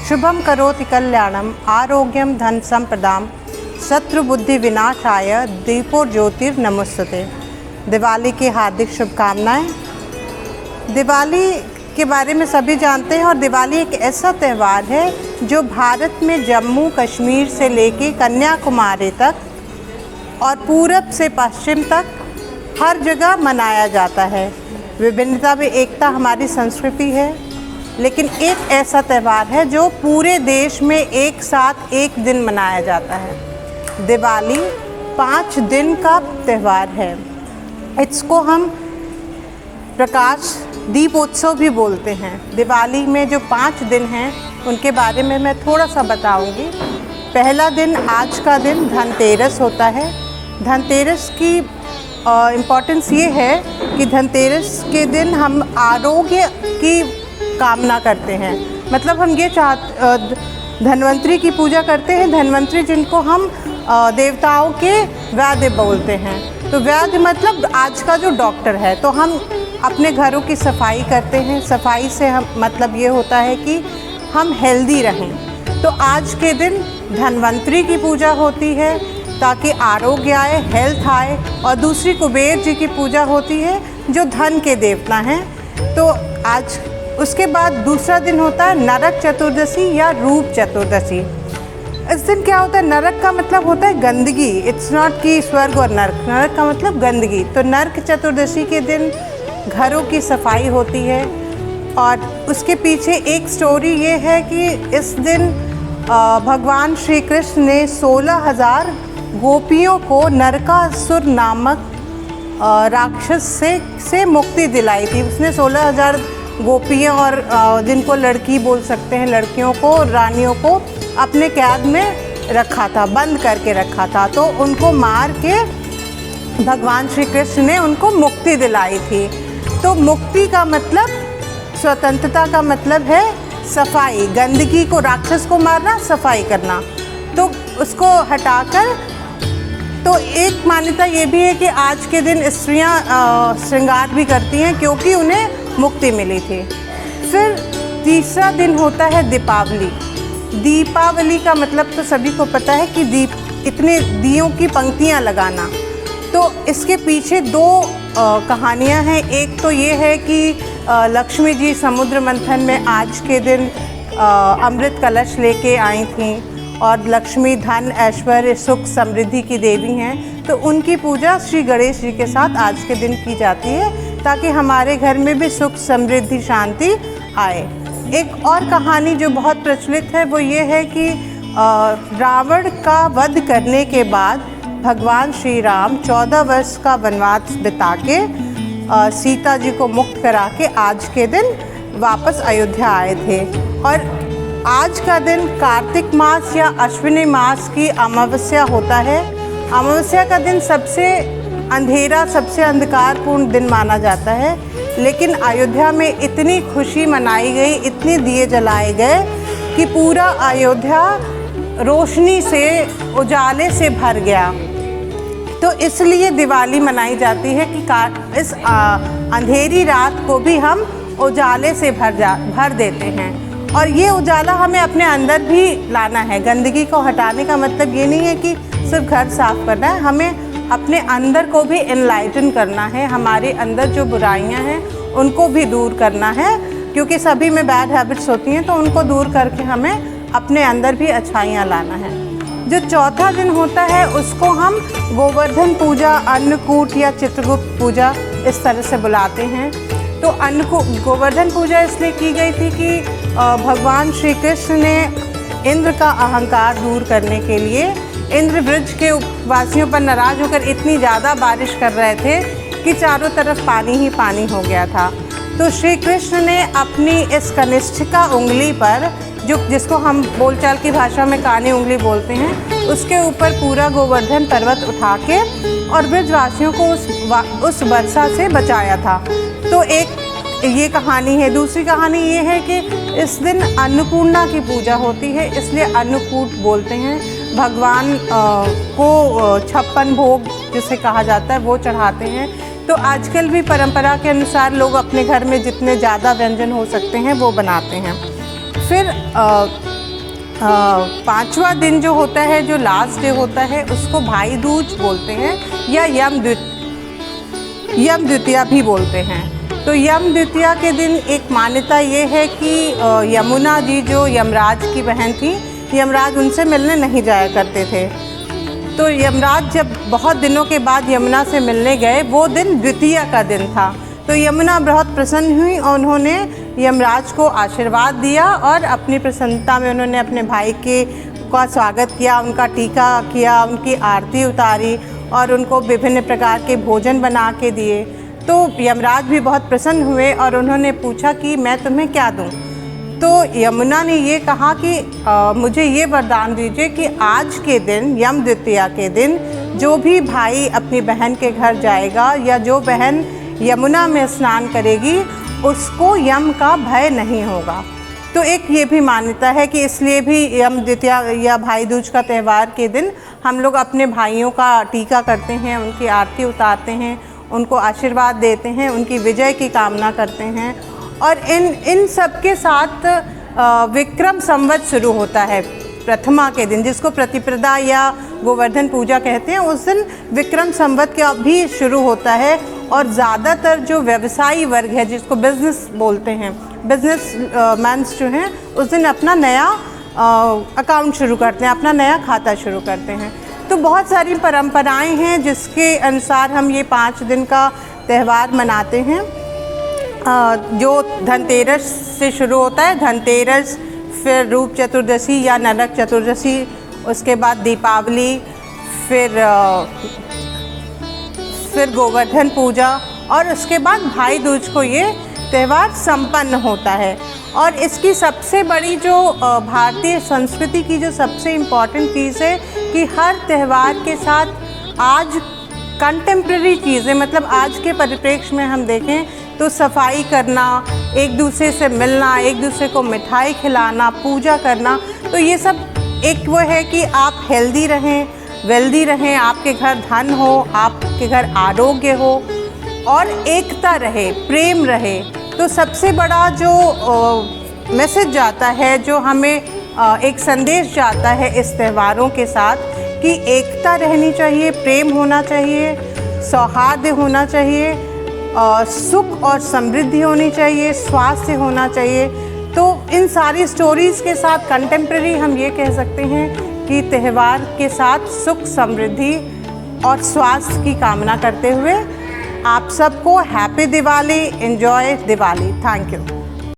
शुभम करोति कल्याणम आरोग्यम धन संपदाम शत्रु बुद्धि विनाशाय दीपो ज्योतिर्नमोस्तुते। दिवाली की हार्दिक शुभकामनाएं। दिवाली के बारे में सभी जानते हैं और दिवाली एक ऐसा त्यौहार है जो भारत में जम्मू कश्मीर से लेके कन्याकुमारी तक और पूरब से पश्चिम तक हर जगह मनाया जाता है। विभिन्नता में एकता हमारी संस्कृति है, लेकिन एक ऐसा त्यौहार है जो पूरे देश में एक साथ एक दिन मनाया जाता है। दिवाली 5 दिन का त्यौहार है। इसको हम प्रकाश दीपोत्सव भी बोलते हैं। दिवाली में जो 5 दिन हैं उनके बारे में मैं थोड़ा सा बताऊंगी। पहला दिन, आज का दिन धनतेरस होता है। धनतेरस की इम्पोर्टेंस ये है कि धनतेरस के दिन हम आरोग्य की कामना करते हैं। मतलब हम ये धन्वंतरी की पूजा करते हैं। धन्वंतरी जिनको हम देवताओं के वैद्य बोलते हैं। तो वैद्य मतलब आज का जो डॉक्टर है। तो हम अपने घरों की सफाई करते हैं। सफाई से हम मतलब ये होता है कि हम हेल्दी रहें। तो आज के दिन धन्वंतरी की पूजा होती है ताकि आरोग्य आए, हेल्थ आए। और दूसरी कुबेर जी की पूजा होती है जो धन के देवता हैं। तो आज उसके बाद दूसरा दिन होता है नरक चतुर्दशी या रूप चतुर्दशी। इस दिन क्या होता है? नरक का मतलब होता है गंदगी। इट्स नॉट कि स्वर्ग और नरक। नरक का मतलब गंदगी। तो नरक चतुर्दशी के दिन घरों की सफाई होती है। और उसके पीछे एक स्टोरी ये है कि इस दिन भगवान श्री कृष्ण ने 16,000 गोपियों को नरकासुर नामक राक्षस से मुक्ति दिलाई थी। उसने 16,000 गोपियाँ और जिनको लड़की बोल सकते हैं, लड़कियों को, रानियों को अपने कैद में रखा था, बंद करके रखा था। तो उनको मार के भगवान श्री कृष्ण ने उनको मुक्ति दिलाई थी। तो मुक्ति का मतलब, स्वतंत्रता का मतलब है सफाई। गंदगी को, राक्षस को मारना, सफाई करना। तो उसको हटाकर, तो एक मान्यता ये भी है कि आज के दिन स्त्रियां श्रृंगार भी करती हैं क्योंकि उन्हें मुक्ति मिली थी। फिर तीसरा दिन होता है दीपावली। दीपावली का मतलब तो सभी को पता है कि इतने दियों की पंक्तियां लगाना। तो इसके पीछे 2 कहानियां हैं। एक तो ये है कि लक्ष्मी जी समुद्र मंथन में आज के दिन अमृत कलश लेके आई थीं और लक्ष्मी धन, ऐश्वर्य, सुख, समृद्धि की देवी हैं। तो उनकी पूजा श्री गणेश जी के साथ आज के दिन की जाती है ताकि हमारे घर में भी सुख, समृद्धि, शांति आए। एक और कहानी जो बहुत प्रचलित है वो ये है कि रावण का वध करने के बाद भगवान श्री राम 14 वर्ष का वनवास बिता के सीता जी को मुक्त करा के आज के दिन वापस अयोध्या आए थे। और आज का दिन कार्तिक मास या अश्विनी मास की अमावस्या होता है। अमावस्या का दिन सबसे अंधेरा, सबसे अंधकारपूर्ण दिन माना जाता है। लेकिन अयोध्या में इतनी खुशी मनाई गई, इतने दिए जलाए गए कि पूरा अयोध्या रोशनी से, उजाले से भर गया। तो इसलिए दिवाली मनाई जाती है कि इस अंधेरी रात को भी हम उजाले से भर देते हैं। और ये उजाला हमें अपने अंदर भी लाना है। गंदगी को हटाने का मतलब ये नहीं है कि सिर्फ घर साफ करना है, हमें अपने अंदर को भी एनलाइटन करना है। हमारे अंदर जो बुराइयां हैं उनको भी दूर करना है, क्योंकि सभी में बैड हैबिट्स होती हैं। तो उनको दूर करके हमें अपने अंदर भी अच्छाइयाँ लाना है। जो चौथा दिन होता है उसको हम गोवर्धन पूजा, अन्नकूट या चित्रगुप्त पूजा इस तरह से बुलाते हैं। तो गोवर्धन पूजा इसलिए की गई थी कि भगवान श्री कृष्ण ने इंद्र का अहंकार दूर करने के लिए, इंद्र ब्रज के वासियों पर नाराज होकर इतनी ज़्यादा बारिश कर रहे थे कि चारों तरफ पानी ही पानी हो गया था। तो श्री कृष्ण ने अपनी इस कनिष्ठिका उंगली पर, जिसको हम बोलचाल की भाषा में कानी उंगली बोलते हैं, उसके ऊपर पूरा गोवर्धन पर्वत उठा के और ब्रजवासियों को उस वर्षा से बचाया था। तो एक ये कहानी है। दूसरी कहानी ये है कि इस दिन अन्नपूर्णा की पूजा होती है, इसलिए अन्नकूट बोलते हैं। भगवान को 56 भोग जिसे कहा जाता है वो चढ़ाते हैं। तो आजकल भी परंपरा के अनुसार लोग अपने घर में जितने ज़्यादा व्यंजन हो सकते हैं वो बनाते हैं। फिर पांचवा दिन जो होता है, जो लास्ट डे होता है, उसको भाई दूज बोलते हैं या यम द्वितीया भी बोलते हैं। तो यम द्वितीया के दिन एक मान्यता ये है कि यमुना जी जो यमराज की बहन थी, यमराज उनसे मिलने नहीं जाया करते थे। तो यमराज जब बहुत दिनों के बाद यमुना से मिलने गए, वो दिन द्वितीया का दिन था। तो यमुना बहुत प्रसन्न हुई और उन्होंने यमराज को आशीर्वाद दिया और अपनी प्रसन्नता में उन्होंने अपने भाई का स्वागत किया, उनका टीका किया, उनकी आरती उतारी और उनको विभिन्न प्रकार के भोजन बना के दिए। तो यमराज भी बहुत प्रसन्न हुए और उन्होंने पूछा कि मैं तुम्हें क्या दूं? तो यमुना ने ये कहा कि मुझे ये वरदान दीजिए कि आज के दिन, यम द्वितीया के दिन, जो भी भाई अपनी बहन के घर जाएगा या जो बहन यमुना में स्नान करेगी, उसको यम का भय नहीं होगा। तो एक ये भी मान्यता है कि इसलिए भी यम द्वितीया या भाई दूज का त्यौहार के दिन हम लोग अपने भाइयों का टीका करते हैं, उनकी आरती उतारते हैं, उनको आशीर्वाद देते हैं, उनकी विजय की कामना करते हैं। और इन सब के साथ विक्रम संवत शुरू होता है प्रथमा के दिन, जिसको प्रतिपदा या गोवर्धन पूजा कहते हैं। उस दिन विक्रम संवत का भी शुरू होता है और ज़्यादातर जो व्यवसायी वर्ग है, जिसको बिजनेस बोलते हैं, बिजनेस मैन्स जो हैं, उस दिन अपना नया अकाउंट शुरू करते हैं, अपना नया खाता शुरू करते हैं। तो बहुत सारी परंपराएं हैं जिसके अनुसार हम ये 5 दिन का त्यौहार मनाते हैं। जो धनतेरस से शुरू होता है, धनतेरस, फिर रूप चतुर्दशी या नरक चतुर्दशी, उसके बाद दीपावली, फिर गोवर्धन पूजा और उसके बाद भाई दूज को ये त्यौहार संपन्न होता है। और इसकी सबसे बड़ी जो भारतीय संस्कृति की जो सबसे इम्पॉर्टेंट चीज़ है कि हर त्यौहार के साथ आज कंटेम्प्रेरी चीज़ें, मतलब आज के परिप्रेक्ष्य में हम देखें तो सफाई करना, एक दूसरे से मिलना, एक दूसरे को मिठाई खिलाना, पूजा करना, तो ये सब एक वो है कि आप हेल्दी रहें, वेल्दी रहें, आपके घर धन हो, आपके घर आरोग्य हो और एकता रहे, प्रेम रहे। तो सबसे बड़ा जो मैसेज जाता है, जो हमें एक संदेश जाता है इस त्योहारों के साथ, कि एकता रहनी चाहिए, प्रेम होना चाहिए, सौहार्द होना चाहिए, सुख और समृद्धि होनी चाहिए, स्वास्थ्य होना चाहिए। तो इन सारी स्टोरीज़ के साथ कंटेम्प्रेरी हम ये कह सकते हैं कि त्यौहार के साथ सुख, समृद्धि और स्वास्थ्य की कामना करते हुए आप सबको happy Diwali, enjoy Diwali. Thank you.